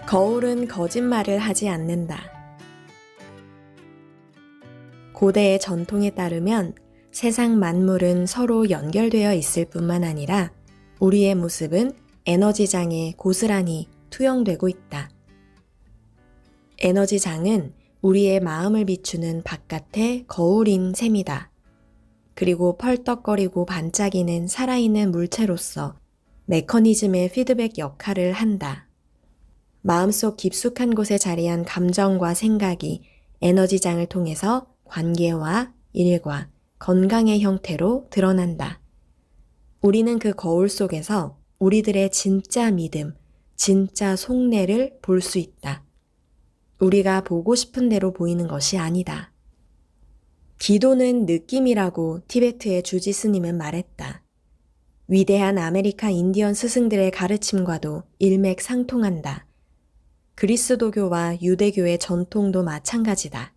거울은 거짓말을 하지 않는다. 고대의 전통에 따르면 세상 만물은 서로 연결되어 있을 뿐만 아니라 우리의 모습은 에너지장에 고스란히 투영되고 있다. 에너지장은 우리의 마음을 비추는 바깥의 거울인 셈이다. 그리고 펄떡거리고 반짝이는 살아있는 물체로서 메커니즘의 피드백 역할을 한다. 마음속 깊숙한 곳에 자리한 감정과 생각이 에너지장을 통해서 관계와 일과 건강의 형태로 드러난다. 우리는 그 거울 속에서 우리들의 진짜 믿음, 진짜 속내를 볼 수 있다. 우리가 보고 싶은 대로 보이는 것이 아니다. 기도는 느낌이라고 티베트의 주지 스님은 말했다. 위대한 아메리카 인디언 스승들의 가르침과도 일맥상통한다. 그리스도교와 유대교의 전통도 마찬가지다.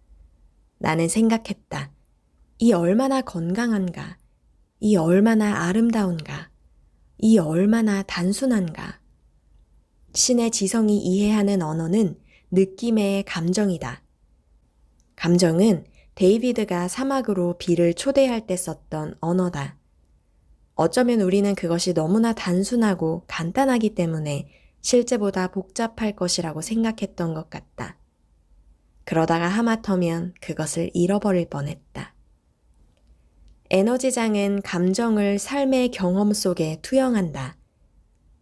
나는 생각했다. 이 얼마나 건강한가? 이 얼마나 아름다운가? 이 얼마나 단순한가? 신의 지성이 이해하는 언어는 느낌의 감정이다. 감정은 데이비드가 사막으로 비를 초대할 때 썼던 언어다. 어쩌면 우리는 그것이 너무나 단순하고 간단하기 때문에 실제보다 복잡할 것이라고 생각했던 것 같다. 그러다가 하마터면 그것을 잃어버릴 뻔했다. 에너지장은 감정을 삶의 경험 속에 투영한다.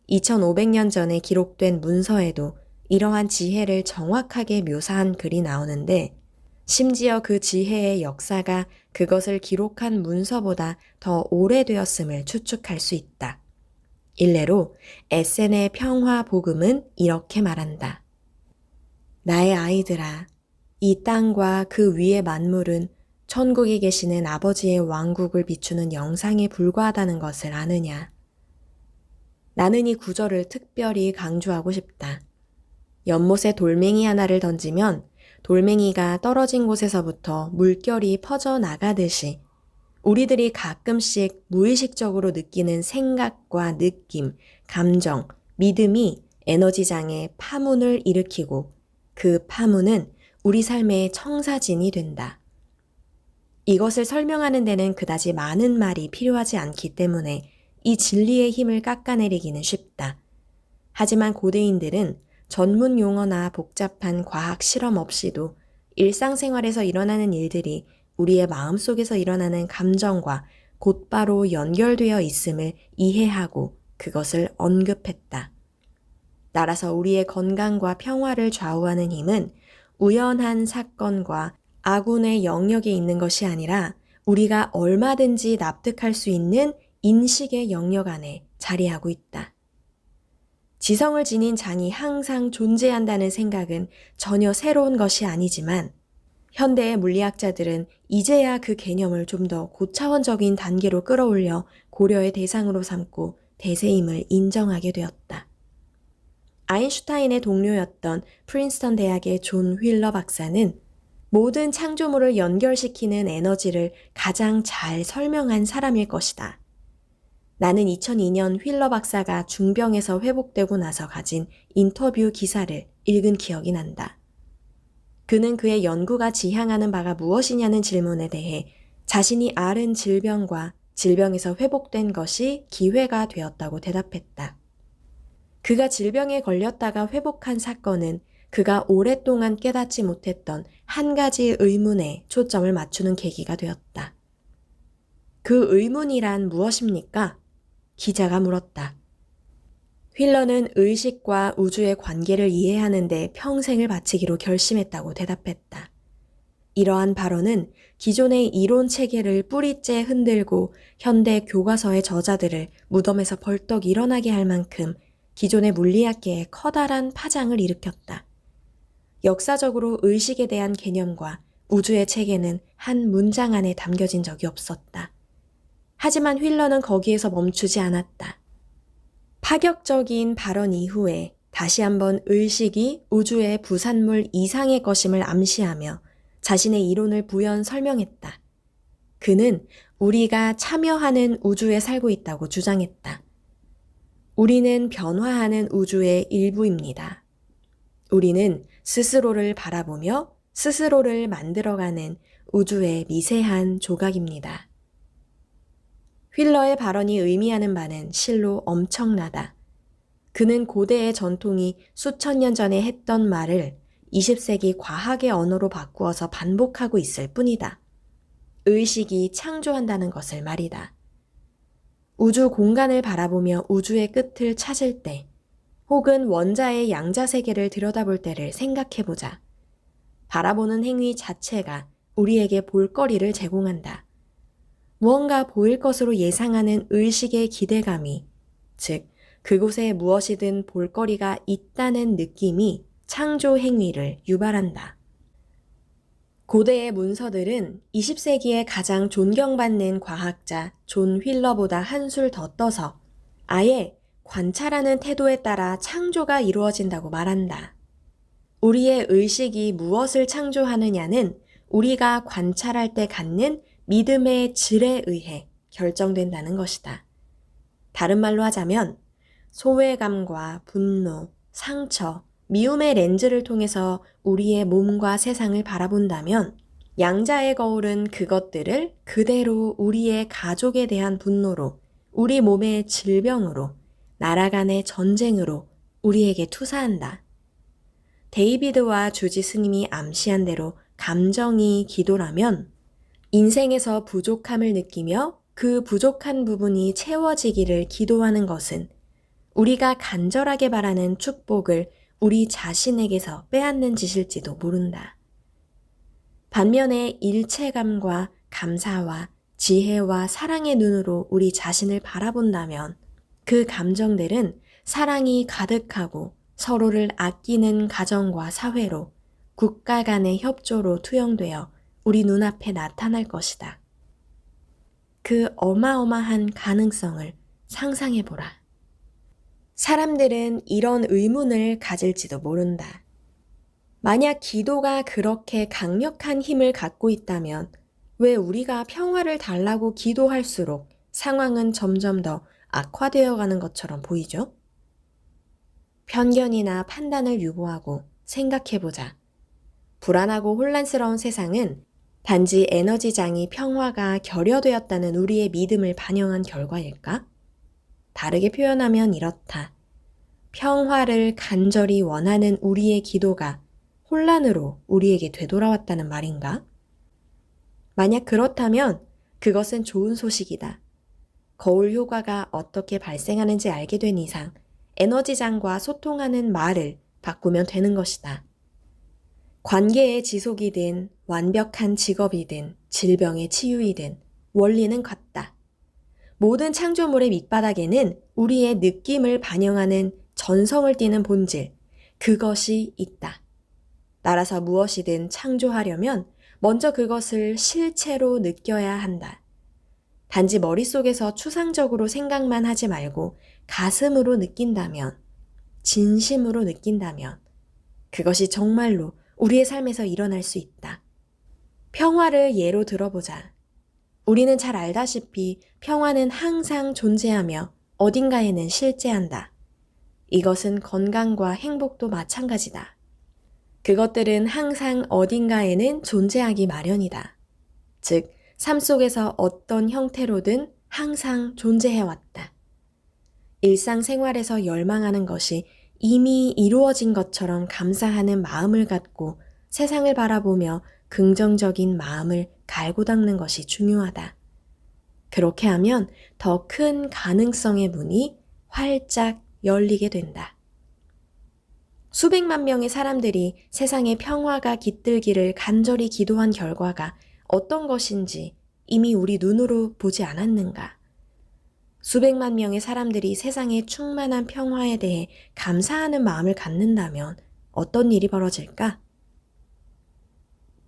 2500년 전에 기록된 문서에도 이러한 지혜를 정확하게 묘사한 글이 나오는데 심지어 그 지혜의 역사가 그것을 기록한 문서보다 더 오래되었음을 추측할 수 있다. 일례로 에센의 평화 복음은 이렇게 말한다. 나의 아이들아, 이 땅과 그 위의 만물은 천국에 계시는 아버지의 왕국을 비추는 영상에 불과하다는 것을 아느냐. 나는 이 구절을 특별히 강조하고 싶다. 연못에 돌멩이 하나를 던지면 돌멩이가 떨어진 곳에서부터 물결이 퍼져나가듯이 우리들이 가끔씩 무의식적으로 느끼는 생각과 느낌, 감정, 믿음이 에너지장에 파문을 일으키고 그 파문은 우리 삶의 청사진이 된다. 이것을 설명하는 데는 그다지 많은 말이 필요하지 않기 때문에 이 진리의 힘을 깎아내리기는 쉽다. 하지만 고대인들은 전문 용어나 복잡한 과학 실험 없이도 일상생활에서 일어나는 일들이 우리의 마음속에서 일어나는 감정과 곧바로 연결되어 있음을 이해하고 그것을 언급했다. 따라서 우리의 건강과 평화를 좌우하는 힘은 우연한 사건과 아군의 영역에 있는 것이 아니라 우리가 얼마든지 납득할 수 있는 인식의 영역 안에 자리하고 있다. 지성을 지닌 장이 항상 존재한다는 생각은 전혀 새로운 것이 아니지만 현대의 물리학자들은 이제야 그 개념을 좀 더 고차원적인 단계로 끌어올려 고려의 대상으로 삼고 대세임을 인정하게 되었다. 아인슈타인의 동료였던 프린스턴 대학의 존 휠러 박사는 모든 창조물을 연결시키는 에너지를 가장 잘 설명한 사람일 것이다. 나는 2002년 휠러 박사가 중병에서 회복되고 나서 가진 인터뷰 기사를 읽은 기억이 난다. 그는 그의 연구가 지향하는 바가 무엇이냐는 질문에 대해 자신이 앓은 질병과 질병에서 회복된 것이 기회가 되었다고 대답했다. 그가 질병에 걸렸다가 회복한 사건은 그가 오랫동안 깨닫지 못했던 한 가지 의문에 초점을 맞추는 계기가 되었다. 그 의문이란 무엇입니까? 기자가 물었다. 휠러는 의식과 우주의 관계를 이해하는 데 평생을 바치기로 결심했다고 대답했다. 이러한 발언은 기존의 이론 체계를 뿌리째 흔들고 현대 교과서의 저자들을 무덤에서 벌떡 일어나게 할 만큼 기존의 물리학계에 커다란 파장을 일으켰다. 역사적으로 의식에 대한 개념과 우주의 체계는 한 문장 안에 담겨진 적이 없었다. 하지만 휠러는 거기에서 멈추지 않았다. 파격적인 발언 이후에 다시 한번 의식이 우주의 부산물 이상의 것임을 암시하며 자신의 이론을 부연 설명했다. 그는 우리가 참여하는 우주에 살고 있다고 주장했다. 우리는 변화하는 우주의 일부입니다. 우리는 스스로를 바라보며 스스로를 만들어가는 우주의 미세한 조각입니다. 휠러의 발언이 의미하는 바는 실로 엄청나다. 그는 고대의 전통이 수천 년 전에 했던 말을 20세기 과학의 언어로 바꾸어서 반복하고 있을 뿐이다. 의식이 창조한다는 것을 말이다. 우주 공간을 바라보며 우주의 끝을 찾을 때, 혹은 원자의 양자 세계를 들여다볼 때를 생각해보자. 바라보는 행위 자체가 우리에게 볼거리를 제공한다. 무언가 보일 것으로 예상하는 의식의 기대감이, 즉 그곳에 무엇이든 볼거리가 있다는 느낌이 창조 행위를 유발한다. 고대의 문서들은 20세기에 가장 존경받는 과학자 존 휠러보다 한술 더 떠서 아예 관찰하는 태도에 따라 창조가 이루어진다고 말한다. 우리의 의식이 무엇을 창조하느냐는 우리가 관찰할 때 갖는 믿음의 질에 의해 결정된다는 것이다. 다른 말로 하자면 소외감과 분노, 상처, 미움의 렌즈를 통해서 우리의 몸과 세상을 바라본다면 양자의 거울은 그것들을 그대로 우리의 가족에 대한 분노로, 우리 몸의 질병으로, 나라 간의 전쟁으로 우리에게 투사한다. 데이비드와 주지 스님이 암시한 대로 감정이 기도라면 인생에서 부족함을 느끼며 그 부족한 부분이 채워지기를 기도하는 것은 우리가 간절하게 바라는 축복을 우리 자신에게서 빼앗는 짓일지도 모른다. 반면에 일체감과 감사와 지혜와 사랑의 눈으로 우리 자신을 바라본다면 그 감정들은 사랑이 가득하고 서로를 아끼는 가정과 사회로, 국가 간의 협조로 투영되어 우리 눈앞에 나타날 것이다. 그 어마어마한 가능성을 상상해보라. 사람들은 이런 의문을 가질지도 모른다. 만약 기도가 그렇게 강력한 힘을 갖고 있다면 왜 우리가 평화를 달라고 기도할수록 상황은 점점 더 악화되어 가는 것처럼 보이죠? 편견이나 판단을 유보하고 생각해보자. 불안하고 혼란스러운 세상은 단지 에너지장이 평화가 결여되었다는 우리의 믿음을 반영한 결과일까? 다르게 표현하면 이렇다. 평화를 간절히 원하는 우리의 기도가 혼란으로 우리에게 되돌아왔다는 말인가? 만약 그렇다면 그것은 좋은 소식이다. 거울 효과가 어떻게 발생하는지 알게 된 이상 에너지장과 소통하는 말을 바꾸면 되는 것이다. 관계의 지속이든 완벽한 직업이든 질병의 치유이든 원리는 같다. 모든 창조물의 밑바닥에는 우리의 느낌을 반영하는 전성을 띠는 본질, 그것이 있다. 따라서 무엇이든 창조하려면 먼저 그것을 실체로 느껴야 한다. 단지 머릿속에서 추상적으로 생각만 하지 말고 가슴으로 느낀다면, 진심으로 느낀다면 그것이 정말로 우리의 삶에서 일어날 수 있다. 평화를 예로 들어보자. 우리는 잘 알다시피 평화는 항상 존재하며 어딘가에는 실제한다. 이것은 건강과 행복도 마찬가지다. 그것들은 항상 어딘가에는 존재하기 마련이다. 즉, 삶 속에서 어떤 형태로든 항상 존재해왔다. 일상생활에서 열망하는 것이 이미 이루어진 것처럼 감사하는 마음을 갖고 세상을 바라보며 긍정적인 마음을 갈고 닦는 것이 중요하다. 그렇게 하면 더 큰 가능성의 문이 활짝 열리게 된다. 수백만 명의 사람들이 세상에 평화가 깃들기를 간절히 기도한 결과가 어떤 것인지 이미 우리 눈으로 보지 않았는가? 수백만 명의 사람들이 세상의 충만한 평화에 대해 감사하는 마음을 갖는다면 어떤 일이 벌어질까?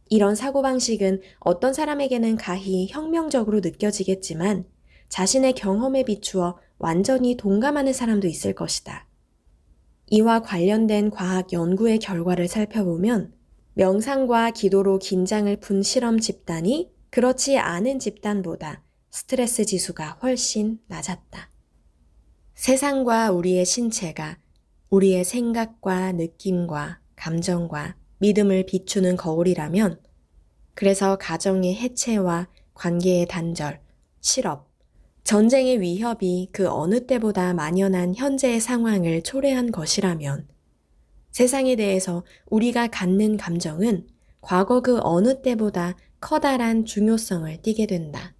이런 사고방식은 어떤 사람에게는 가히 혁명적으로 느껴지겠지만 자신의 경험에 비추어 완전히 동감하는 사람도 있을 것이다. 이와 관련된 과학 연구의 결과를 살펴보면 명상과 기도로 긴장을 푼 실험 집단이 그렇지 않은 집단보다 스트레스 지수가 훨씬 낮았다. 세상과 우리의 신체가 우리의 생각과 느낌과 감정과 믿음을 비추는 거울이라면, 그래서 가정의 해체와 관계의 단절, 실업, 전쟁의 위협이 그 어느 때보다 만연한 현재의 상황을 초래한 것이라면, 세상에 대해서 우리가 갖는 감정은 과거 그 어느 때보다 커다란 중요성을 띠게 된다.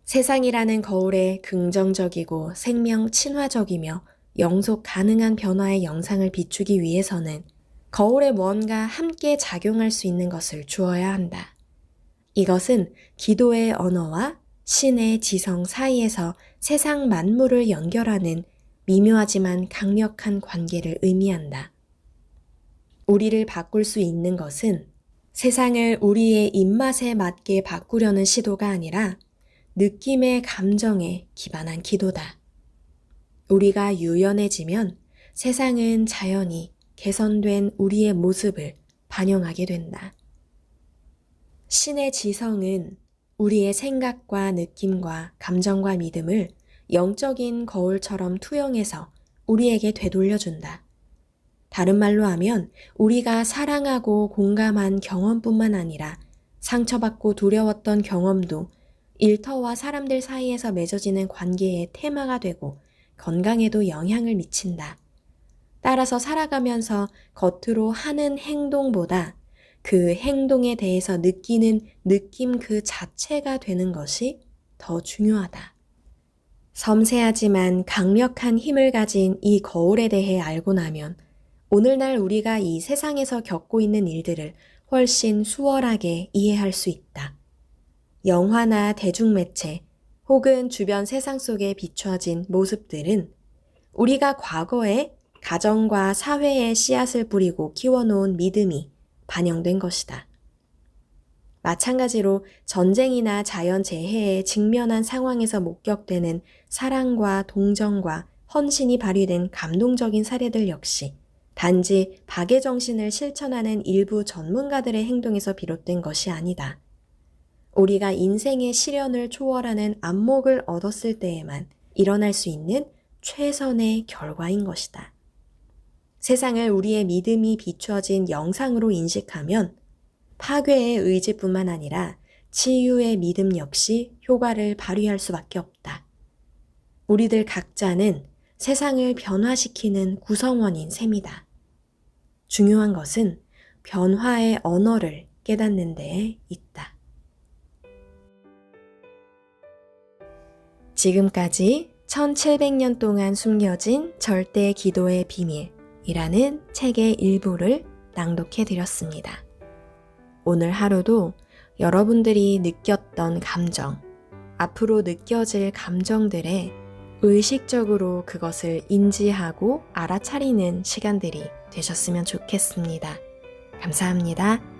세상이라는 거울에 긍정적이고 생명 친화적이며 영속 가능한 변화의 영상을 비추기 위해서는 거울에 무언가 함께 작용할 수 있는 것을 주어야 한다. 이것은 기도의 언어와 신의 지성 사이에서 세상 만물을 연결하는 미묘하지만 강력한 관계를 의미한다. 우리를 바꿀 수 있는 것은 세상을 우리의 입맛에 맞게 바꾸려는 시도가 아니라 느낌의 감정에 기반한 기도다. 우리가 유연해지면 세상은 자연히 개선된 우리의 모습을 반영하게 된다. 신의 지성은 우리의 생각과 느낌과 감정과 믿음을 영적인 거울처럼 투영해서 우리에게 되돌려준다. 다른 말로 하면 우리가 사랑하고 공감한 경험뿐만 아니라 상처받고 두려웠던 경험도 일터와 사람들 사이에서 맺어지는 관계의 테마가 되고 건강에도 영향을 미친다. 따라서 살아가면서 겉으로 하는 행동보다 그 행동에 대해서 느끼는 느낌 그 자체가 되는 것이 더 중요하다. 섬세하지만 강력한 힘을 가진 이 거울에 대해 알고 나면 오늘날 우리가 이 세상에서 겪고 있는 일들을 훨씬 수월하게 이해할 수 있다. 영화나 대중매체 혹은 주변 세상 속에 비춰진 모습들은 우리가 과거에 가정과 사회에 씨앗을 뿌리고 키워놓은 믿음이 반영된 것이다. 마찬가지로 전쟁이나 자연재해에 직면한 상황에서 목격되는 사랑과 동정과 헌신이 발휘된 감동적인 사례들 역시 단지 박애정신을 실천하는 일부 전문가들의 행동에서 비롯된 것이 아니다. 우리가 인생의 시련을 초월하는 안목을 얻었을 때에만 일어날 수 있는 최선의 결과인 것이다. 세상을 우리의 믿음이 비추어진 영상으로 인식하면 파괴의 의지뿐만 아니라 치유의 믿음 역시 효과를 발휘할 수밖에 없다. 우리들 각자는 세상을 변화시키는 구성원인 셈이다. 중요한 것은 변화의 언어를 깨닫는 데에 있다. 지금까지 1700년 동안 숨겨진 절대 기도의 비밀이라는 책의 일부를 낭독해 드렸습니다. 오늘 하루도 여러분들이 느꼈던 감정, 앞으로 느껴질 감정들에 의식적으로 그것을 인지하고 알아차리는 시간들이 되셨으면 좋겠습니다. 감사합니다.